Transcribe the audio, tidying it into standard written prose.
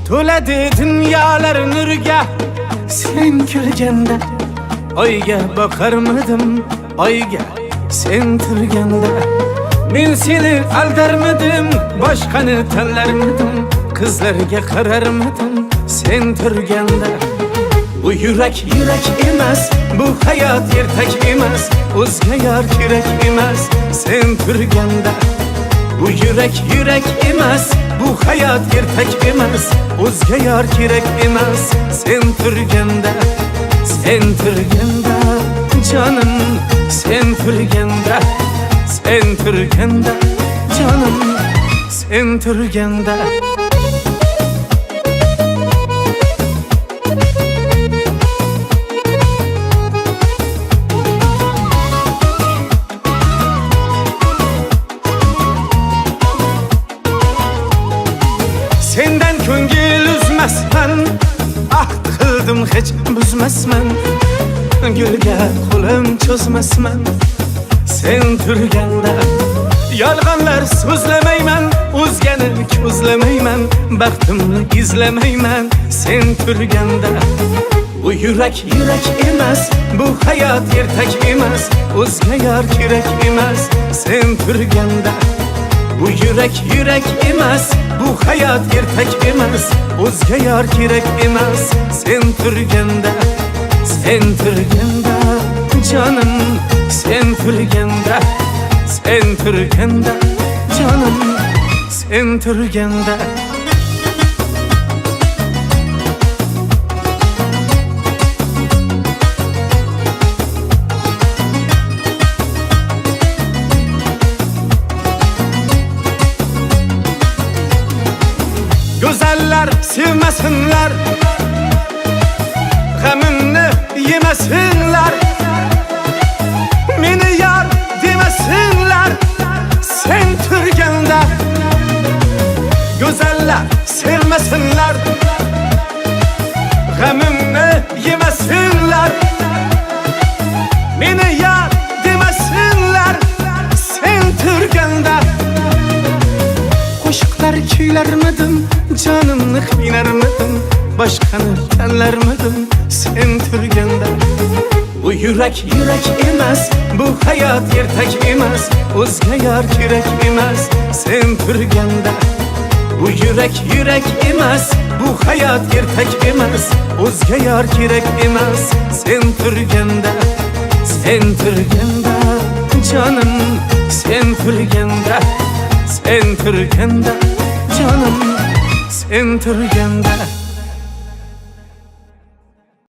To'ladi dunyolar nurga sen kulganda. Oyga boqarmidim, oyga sen turganda. Men seni aldarmidim, boshqani tanlarmidim. Qizlarga qararmidim sen turganda. Bu yurak emas, bu hayot ertak emas. O'zga yor kerak emas sen turganda. Bu yurak emas, bu hayot ertak emas. O'zga yor kerak emas sen turganda. Sen turganda canım, sen turganda. Sen turganda canım, sen turganda. Senden ko'ngil uzmasman, ahd qildim hech buzmasman. Gulga qo'lim cho'zmasman sen turganda. Yolg'onlar so'zlamayman, o'zgani ko'zlamayman. Baxtimni izlamayman sen turganda. Bu yurak emas, bu hayot ertak emas. O'zga yor kerak emas sen turganda. Bu yurak emas, bu hayot ertak emas. O'zga yor kerak emas sen turganda. Sen turganda canım, sen turganda. Sen turganda canım, sen turganda. Güzeller sevmesinler, gamimni yemesinler. Meni yar demesinler sen turganda. Güzeller sevmesinler, gamimni yemesinler. Meni yar demesinler sen turganda. Qo'shiqlar kuylarmidim, canımni qiynarmidim. Boshqani tanlarmidim sen turganda. Bu yurak emas, bu hayot ertak emas. O'zga yor kerak emas sen turganda. Bu yurak emas, bu hayot ertak emas. O'zga yor kerak emas sen turganda. Sen turganda canım, sen turganda. Sen turganda canım, sen turganda.